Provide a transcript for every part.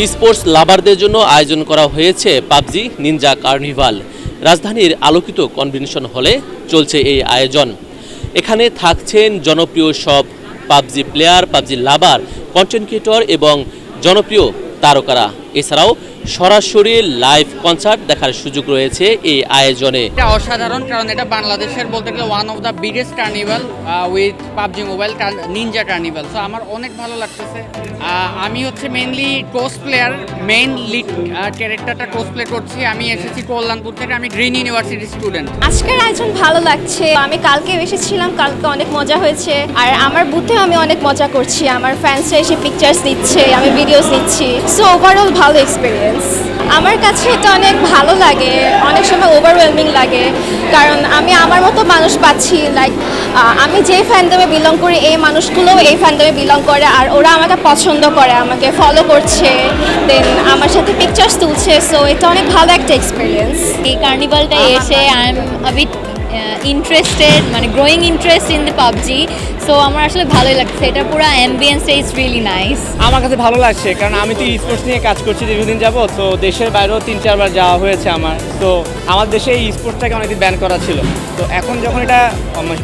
Sports লাভারদের জন্য আয়োজন করা হয়েছে পাবজি নিনজা কার্নিভাল। রাজধানীর আলোকিত কনভেনশন হলে চলছে এই আয়োজন। এখানে থাকছেন জনপ্রিয় সব পাবজি প্লেয়ার, পাবজি লাভার, কন্টেন্ট ক্রিয়েটর এবং জনপ্রিয় তারকারা। এছাড়াও সরাসরি লাইভ কনসার্ট দেখার সুযোগ রয়েছে এই আয়োজনে। এটা অসাধারণ, কারণ এটা বাংলাদেশের বলতে গেলে one of the biggest carnival with PUBG mobile Ninja carnival. So আমার অনেক ভালো লাগতেছে। আমি হচ্ছে mainly cos player, main lead ক্যারেক্টারটা কোস প্লে করছি। আমি এসেছি কল্যাণপুর থেকে, আমি গ্রিন ইউনিভার্সিটি স্টুডেন্ট। আজকের আয়োজন ভালো লাগছে। আমি কালকে এসেছিলাম, কালকে অনেক মজা হয়েছে। আর আমার বুথে আমি অনেক মজা করছি। আমার ফ্যান্সরা এসে পিকচার্স দিচ্ছে, আমি ভিডিওস নিচ্ছি। সো ওভারঅল ভালো এক্সপিরিয়েন্স। আমার কাছে এটা অনেক ভালো লাগে, অনেক সময় ওভারওয়েলমিং লাগে, কারণ আমি আমার মতো মানুষ পাচ্ছি। লাইক আমি যে ফ্যান্ডমে বিলং করি, এই মানুষগুলোও এই ফ্যান্ডমে বিলং করে, আর ওরা আমাকে পছন্দ করে, আমাকে ফলো করছে, দেন আমার সাথে পিকচার্স তুলছে। সো এটা অনেক ভালো একটা এক্সপিরিয়েন্স। এই কার্নিভালটা এসে I am a bit interested, মানে growing interest in the PUBG. So আমার আসলে ভালোই লাগছে, এটা পুরো অ্যাম্বিয়েন্সটা ইজ রিয়েলি নাইস। আমার কাছে ভালো লাগছে, কারণ আমি তো স্পোর্টস নিয়ে কাজ করছি দীর্ঘদিন যাবত। তো দেশের বাইরেও 3-4 বার যাওয়া হয়েছে আমার। তো আমার দেশে এই স্পোর্টসটাকে অনেকদিন ব্যান করা ছিল। তো এখন যখন এটা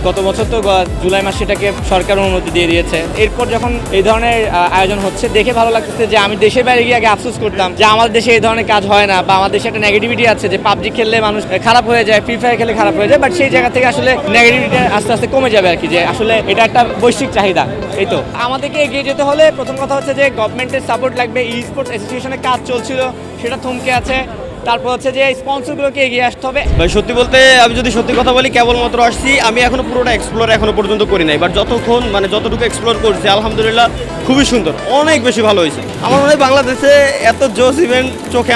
গত বছর তো জুলাই মাসে এটাকে সরকার অনুমতি দিয়ে দিয়েছে, এরপর যখন এই ধরনের আয়োজন হচ্ছে দেখে ভালো লাগতেছে যে আমি দেশের বাইরে গিয়ে আগে আফসোস করতাম যে আমাদের দেশে এই ধরনের কাজ হয় না, বা আমাদের দেশে একটা নেগেটিভিটি আছে যে পাবজি খেললে মানুষ খারাপ হয়ে যায়, ফ্রি ফায়ার খেলে খারাপ হয়ে যায়। বাট সেই জায়গা থেকে আসলে নেগেটিভিটি আস্তে আস্তে কমে যাবে আর কি, যে আসলে এটা একটা বৈশ্বিক চাহিদা। এই তো আমাদেরকে এগিয়ে যেতে হলে প্রথম কথা হচ্ছে যে গভর্নমেন্টের সাপোর্ট লাগবে। ই স্পোর্টস অ্যাসোসিয়েশনের কাজ চলছিল, সেটা থমকে আছে। তারপর হচ্ছে যে স্পন্সরগুলোকে এগিয়ে আসতে হবে। ভাই সত্যি বলতে আমি যদি সত্যি কথা বলি, কেবলমাত্র আসছি, আমি এখনো পুরোটা এক্সপ্লোর এখনো পর্যন্ত করি নাই। বাট যতক্ষণ যতটুকু এক্সপ্লোর করছি আলহামদুলিল্লাহ খুবই সুন্দর, অনেক বেশি ভালো হয়েছে। আমার মনে হয় বাংলাদেশে এত জোস ইভেন্ট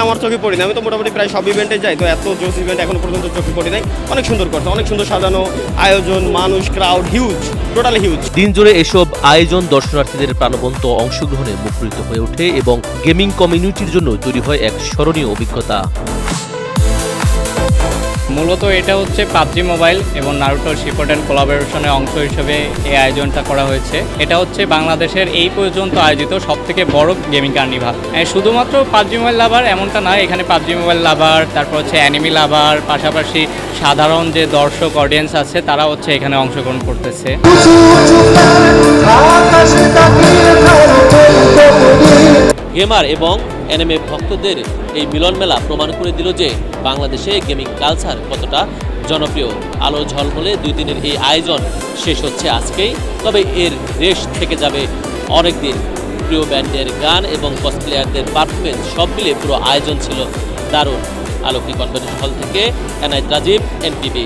আমার চোখে পড়ি না। আমি তো মোটামুটি প্রায় সব ইভেন্টে যাই, তো এত জোস ইভেন্ট এখনো পর্যন্ত চোখে পড়ি নাই। অনেক সুন্দর করছে, অনেক সুন্দর সাজানো আয়োজন, মানুষ, ক্রাউড হিউজ, টোটালি হিউজ। দিন জুড়ে এসব আয়োজন দর্শনার্থীদের প্রাণবন্ত অংশগ্রহণে মুখরিত হয়ে ওঠে এবং গেমিং কমিউনিটির জন্য তৈরি হয় এক স্মরণীয় অভিজ্ঞতা। মূলত এটা হচ্ছে পাবজি মোবাইল এবং নারুটো শিপোডেন কোলাবোরেশনের অংশ হিসেবে এই আয়োজনটা করা হয়েছে। এটা হচ্ছে বাংলাদেশের এই পর্যন্ত আয়োজিত সবথেকে বড় গেমিং কার্নিভাল। শুধুমাত্র পাবজি মোবাইল লাভার এমনটা নয়, এখানে পাবজি মোবাইল লাভার, তারপর হচ্ছে অ্যানিমি লাভার, পাশাপাশি সাধারণ যে দর্শক অডিয়েন্স আছে তারা হচ্ছে এখানে অংশগ্রহণ করতেছে। গেমার এবং অ্যানিমে ভক্তদের এই মিলন মেলা প্রমাণ করে দিল যে বাংলাদেশে গেমিং কালচার কতটা জনপ্রিয়। আলো ঝলমলে 2 দিনের এই আয়োজন শেষ হচ্ছে আজকেই, তবে এর রেশ থেকে যাবে অনেক দিন। প্রিয় ব্যান্ডের গান এবং কসপ্লেয়ারদের পারফরমেন্স সব মিলে পুরো আয়োজন ছিল দারুণ। আলোকি কনভেনশন হল থেকে এনায়েত রাজীব, এনটিভি।